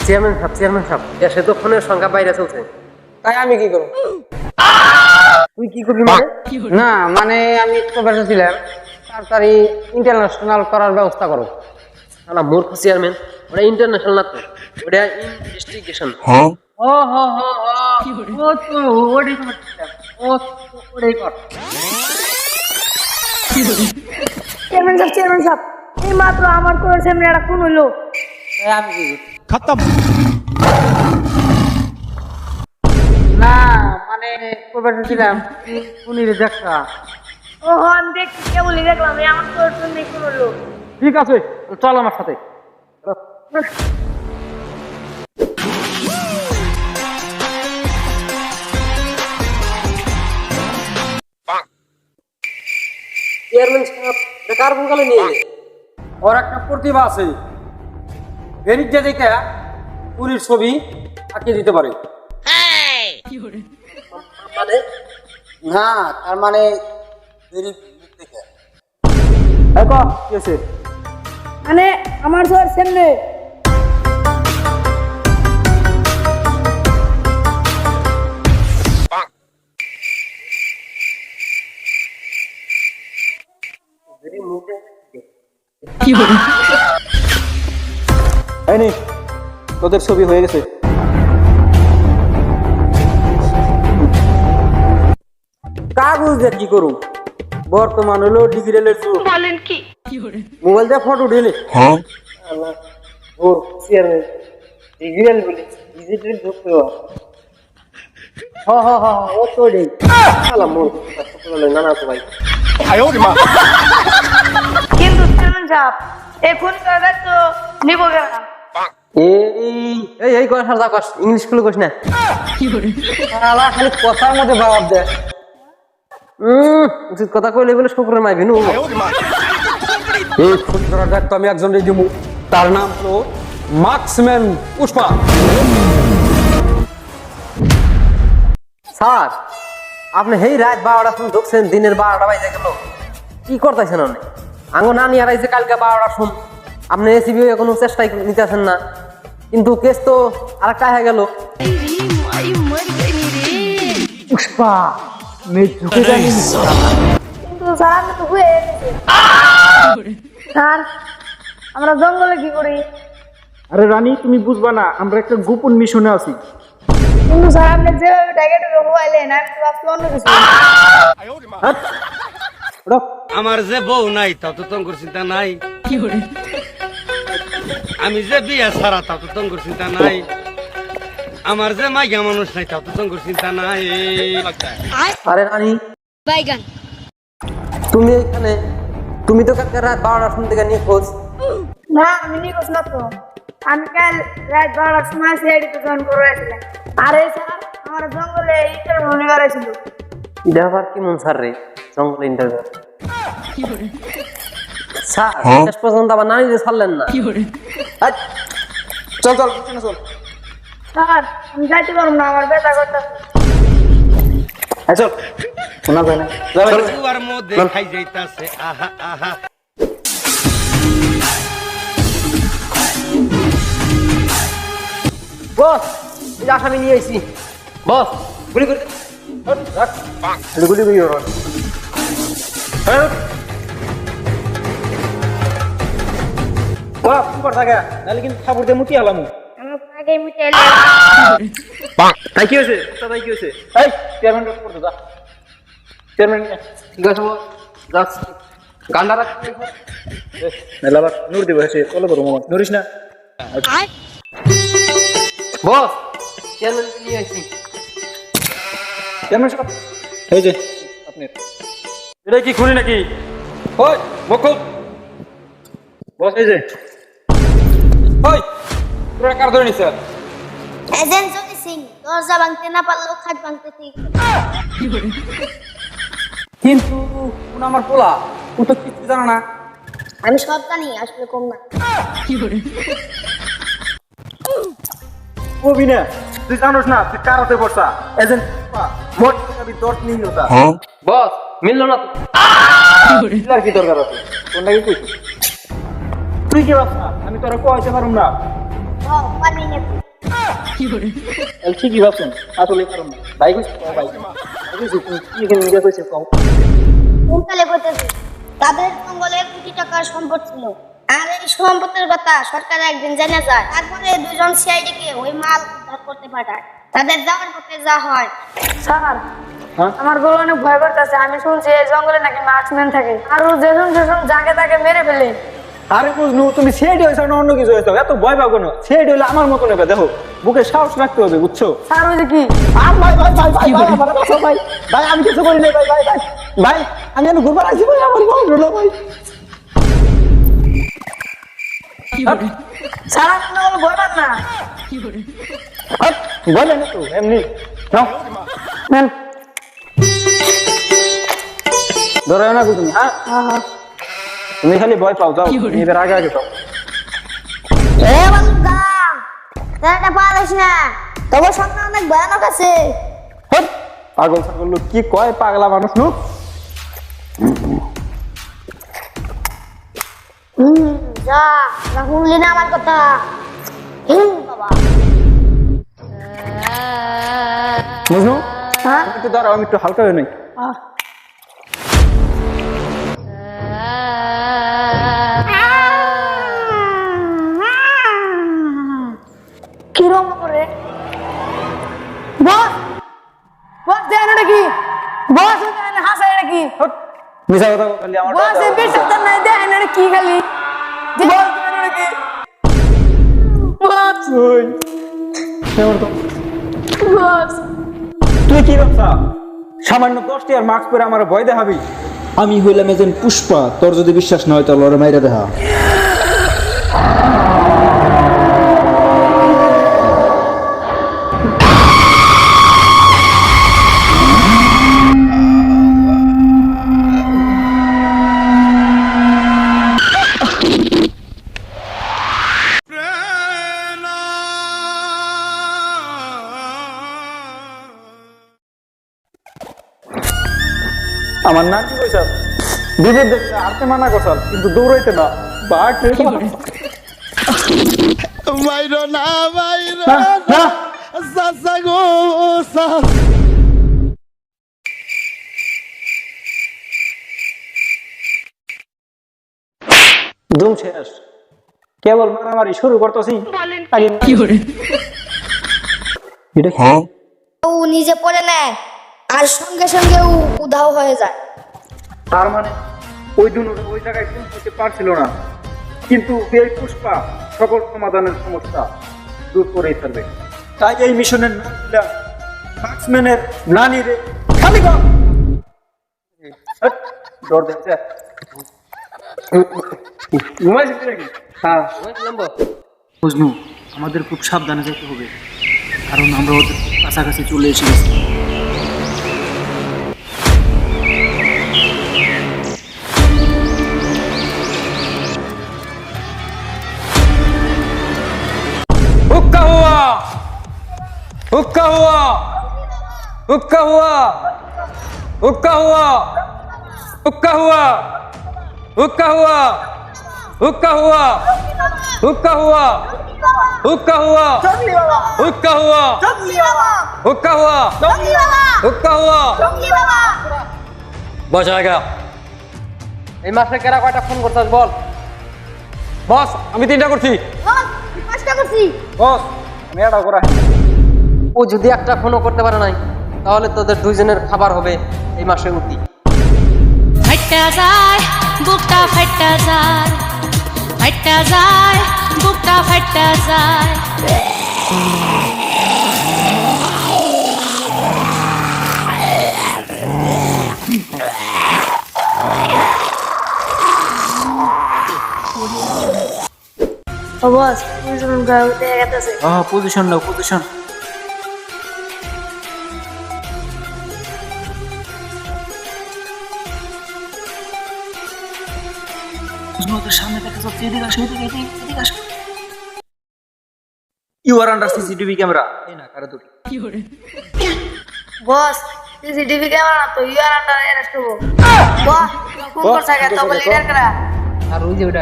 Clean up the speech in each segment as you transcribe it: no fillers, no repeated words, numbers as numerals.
Chairman সাহেব দেশে তো ফোনের সংখ্যা বাইরে চলছে, তাই আমি কি করব? তুই কি করবি মানে? না মানে আমি প্রবাসে ছিলাম, তাড়াতাড়ি ইন্টারন্যাশনাল করার ব্যবস্থা করো। শালা মূর্খ চেয়ারম্যান, ওটা ইন্টারন্যাশনাল না তো, ওটা ইনভেস্টিগেশন। ও হো হো হো, ও তো ওটাই করছিলাম, ও তো ওটাই কর। চেয়ারম্যান সাহেব এই মাত্র আমার কোর্স সেমিনারটা কোন হলো? তাই আমি কি করব? खत्म। না মানে প্রবাসে ছিলাম, উনিরে দেখা। ও আমি দেখছি কেবলই দেখলাম এই আমার কোর্স নেই কোন হলো? ঠিক আছে, চল আমার সাথে। চেয়ারম্যান সাহেব এটা কার ভূমিকা নিয়ে এলে? ওর একটা প্রতিভা আছে, বেরিজে দেখে পুরীর ছবি আঁকিয়ে দিতে পারে। মানে না তার মানে বেরিজ দেখে কি আছে? মানে আমার কোর্স সামনে এই নে, তোদের ছবি হয়ে গেছে। কাগজ দিয়ে কি করু, বর্তমান হলো ডিজিটালের যুগ। বলেন কি? মোবাইল দিয়ে ফটো উঠেলে ও চেয়ারম্যান ডিজিটাল বলে ডিজিটাল ঢুকতে হবে। হ ও তো নেই। শালা মূর্খ, না না তো ভাই। কিন্তু চেয়ারম্যান সাহেব এই ফোন করে তো নিব কেন? এই কর সারদা কর, ইংলিশ স্কুলে কইস না। শালা খালি কথার মধ্যে জবাব দেয়। উচিত কথা কইলে বলে শুকুরের মাই ভিনু। এই খুন করার দায়িত্ব আমি একজনের দিব, তার নাম হলো মার্কসম্যান পুষ্পা। স্যার আপনি হেই রাত 12টা ফোন ঢুকছেন, দিনের 12টা বাজে গেল, কি করতেছেন আপনি? আঙ্গ নানি হারাইছে কালকে 12টা ফোন, আপনি এসিবি কোনো চেষ্টাই নিতেছেন না, কিন্তু কেস তো আরেকটা হয়ে গেল। পুষ্পা মেয়ে ঢুকে যায়নি। কিন্তু স্যার আমি তো হয়ে গেছে। স্যার আমরা জঙ্গলে কি করি? আরে রানী তুমি বুঝবা না, আমরা একটা গোপন মিশনে আছি। কিন্তু স্যার আপনি যেভাবে টাইগার মোবাইলেন আমি তো ভাবছি অন্য কিছু। আমার যে বউ নাই তাও তো তঙ্গর চিন্তা নাই, আমি যে বিয়া ছাড়া তাও তো তঙ্গর চিন্তা নাই, আমার যে মাইয়া মানুষ নাই তাও তো তঙ্গর চিন্তা নাই। আরে নানি তুমি এখানে, তুমি তো কালকে রাত 12টার ফোন থেকে নিয়ে খোঁজ। না আমি নিকোস না তো, আমি কাল রাত 12টার সময় সিআইডি তে জয়েন করে আসলাম। আরে স্যার আমার জঙ্গলে ইন্টারভিউ নেওয়ার ছিল। এটা আবার কি মন স্যার রে, জঙ্গল ইন্টারভিউ? স্যার শেষ পর্যন্ত আবার নানি যে ছাড়লেন না। চল চল পিছনে চল। স্যার আমি যাইতে পারবো না, আমার ব্যথা করতেছে। চল, শোনা যায় না। কুয়ার মধ্যে খাই যাইতাছে আহা আহা। বস এই যে আসামি নিয়ে আইছি, বস গুলি করে দে। গুলি গুলি ওর কি করতা গা, নালে কিন্তু খাবার দিয়ে মুতি আলামু। আমার আগে মিটাইলে তাই কি হয়েছে? তাই কি হয়েছে? এই চেয়ারম্যান করতে যা। চেয়ারম্যান ঠিক আছে বস, যাচ্ছি। গান্ডা রাখছি। মেলাবার নূর দিব এসে চলো করো মামা, নড়িস না। বস চেয়ারম্যান নিয়ে আইছি। চেয়ারম্যান সাহেব এই যে আপনার এটা কি খুনি নাকি? ওই মুকুল, বস এই যে। ওই তোরা কার ধরে নিছ? এজেন্ট জ্যোতি সিং, দরজা ভাঙতে না পারলেও খাট ভাঙতে ঠিক। কিন্তু কোন আমার পোলা, ও তো কিছু জানা না। আমি সব জানি, আসলে কম না। কবি না, তুই জানোস না তুই কার হাতে পড়ছা? এজেন্ট মোট আমি 10 নিয়ে নিতা। বস মিললো না তো। আর কি দরকার আছে? কোনটা কি কইছিস? তুই কি ভাবছ আমি তোরা কইতে পারুম না? পানি নেব ঠিকই ভাবছেন আসলে কারণ ভাই কইছে ভাই কইছে তুমি কি এখানে নিয়ে কইছে কও কোনকালে করতেছে তাদের জঙ্গলে কোটি টাকার সম্পদ ছিল আর এই সম্পদের কথা সরকার একদিন জেনে যায় তারপরে দুজন সিআইডি কে ওই মাল উদ্ধার করতে পাঠায় তাদের যাওয়ার পথে যা হয় স্যার হ্যাঁ? আমার গলা অনেক ভয় করতেছে আমি শুনছি এই জঙ্গলে নাকি মার্কসম্যান থাকে আর ও যেজন যাকে তাকে মেরে ফেলে আরে বুঝনু তুমি সেড হইছো না অন্য কিছু হইছো এত ভয় পাবো না সেড হইলে আমার মতো নেবে দেখো বুকে সাহস রাখতে হবে বুঝছো স্যার ওই যে কি আর ভাই ভাই ভাই ভাই ভাই আমার বাঁচাও ভাই ভাই আমি কিছু করি নাই ভাই ভাই ভাই ভাই আমি এনে ঘুরবার আইছি ভাই আমার ভাই রলো ভাই স্যার আপনি বলে ভয় পান না বলে না তো এমনি নাও নেন ধরে না তুমি হ্যাঁ তুমি খালি ভয় পাও যাও তুমি এবার আগে আগে যাও এ বান্দা তারা পারিস না তবে সামনে অনেক ভয়ানক আছে হট পাগল ছাগল লোক কি কয় পাগলা মানুষ নুক যা না শুনলি না আমার কথা বাবা বুঝনু হ্যাঁ তুমি একটু দাঁড়াও আমি একটু হালকা হয়ে নাই কিরম করে বস বস দেন এটা কি বস দেন হাসা এটা কি হট মিছা কথা খালি আমার বস এই বিশ্বাস নাই দেন এটা কি খালি বস দেন এটা কি বস ওই কেমন তো বস তুই কি ভাবছা সামান্য 10 টিয়ার মাস্ক পরে আমার ভয় দেখাবি আমি হইলাম একজন পুষ্পা তোর যদি বিশ্বাস না হয় তাহলে ওরা মাইরা দেখা আমার নাম কি কইছাল বিপদ দেখতে আরতে মানা করছাল কিন্তু দৌড়াইতে না বাড়তে মাইরো না মাইরো না সাসা গো সাস ধুম শেষ কেবল মারামারি শুরু করতেছি কি করে এটা হ্যাঁ ও নিজে পড়ে নেয় আর সঙ্গে সঙ্গে ও উধাও হয়ে যায় তার মানে ওই দুটো ওই জায়গায় পৌঁছতে পারছিল না কিন্তু এই পুষ্পা সকল সমাধানের সমস্যা দূর করেই ফেলবে তাই এই মিশনের নাম দিলাম মার্কসম্যানের নানি রে খালি কর ডর দেখছে ঘুমাইছিস নাকি হ্যাঁ বুঝনু আমাদের খুব সাবধানে যেতে হবে কারণ আমরা ওদের কাছাকাছি চলে এসেছি हुक्का हुआ हुक्का हुआ हुक्का हुआ हुक्का हुआ हुक्का हुआ हुक्का हुआ हुक्का हुआ हुक्का हुआ हुक्का हुआ हुक्का हुआ हुक्का हुआ हुक्का हुआ बस आ गया এই মাসে কেরা কয়টা ফোন করছস বল বস আমি 3টা করছি পাঁচটা করছি বস আমি এটা করা ও যদি একটা ফোনও করতে পারে নাই তাহলে তোদের দুইজনের খাবার হবে এই মাসে উঠি ফাইটা যায় বুকটা ফাইটা যায় ফাইটা যায় বুকটা ফাইটা যায় ও বস দুজন গায়ে উঠে গেছে পজিশন নাও পজিশন সামনে দেখা যাচ্ছে এদিকে আসো এদিকে আসো you are under CCTV camera এই না কারো দুটি বস সিসিটিভি ক্যামেরা তো ইউ আর আন্ডার অ্যারেস্ট করব বস কোন করছে কে তো লিডার করা আর ওই যে ওটা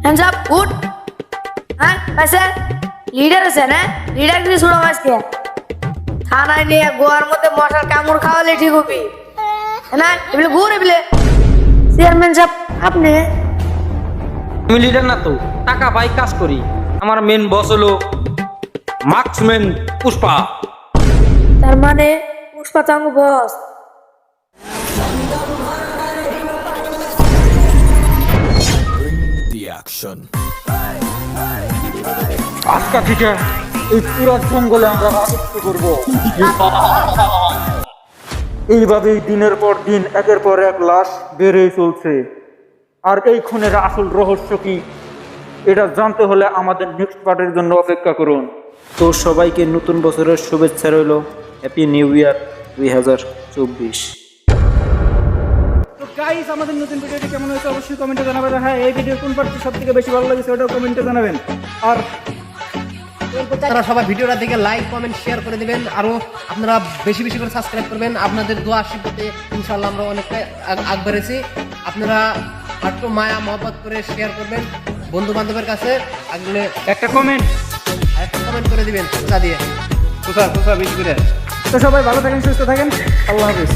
হ্যান্ডস আপ উঠ হ্যাঁ পাশে লিডার আছে না লিডার কি শুনো আজকে থানায় নিয়ে গোয়ার মধ্যে মশার কামড় খাওয়ালে ঠিক হবি না এগুলো ঘুরে বিলে চেয়ারম্যান সাহেব আপনি আমি লিডার না তো টাকা পাই কাজ করি আমার মেন বস হলো মার্কসম্যান পুষ্পা তার মানে পুষ্পা চাঙ্গ বস আজকা থেকে এই পুরো জঙ্গলে আমরা রাজত্ব করব এইভাবেই দিনের পর দিন একের পর এক লাশ বেড়েই চলছে আর এই খুনের আসল রহস্য কি এটা জানতে হলে আমাদের নেক্সট পার্টের জন্য অপেক্ষা করুন। তো সবাইকে নতুন বছরের শুভেচ্ছা রইল। Happy new year 2024। তো গাইস আমাদের নতুন ভিডিওটি কেমন হয়েছে অবশ্যই কমেন্টে জানাবেন। হ্যাঁ এই ভিডিওর কোন পার্টটি সবথেকে বেশি ভালো লাগছে ওটাও কমেন্টে জানাবেন। আর আপনারা সবাই ভিডিওটা দেখে লাইক কমেন্ট শেয়ার করে দিবেন আরো আপনারা বেশি বেশি করে সাবস্ক্রাইব করবেন আপনাদের দোয়া আশীর্বাদে ইনশাআল্লাহ আমরা অনেকটা আগ বেড়েছি আপনারা একটু মায়া মহব্বত করে শেয়ার করবেন বন্ধু বান্ধবের কাছে আগলে একটা কমেন্ট করে দিবেন সোজা দিয়ে তো সবাই ভালো থাকেন সুস্থ থাকেন আল্লাহ হাফেজ।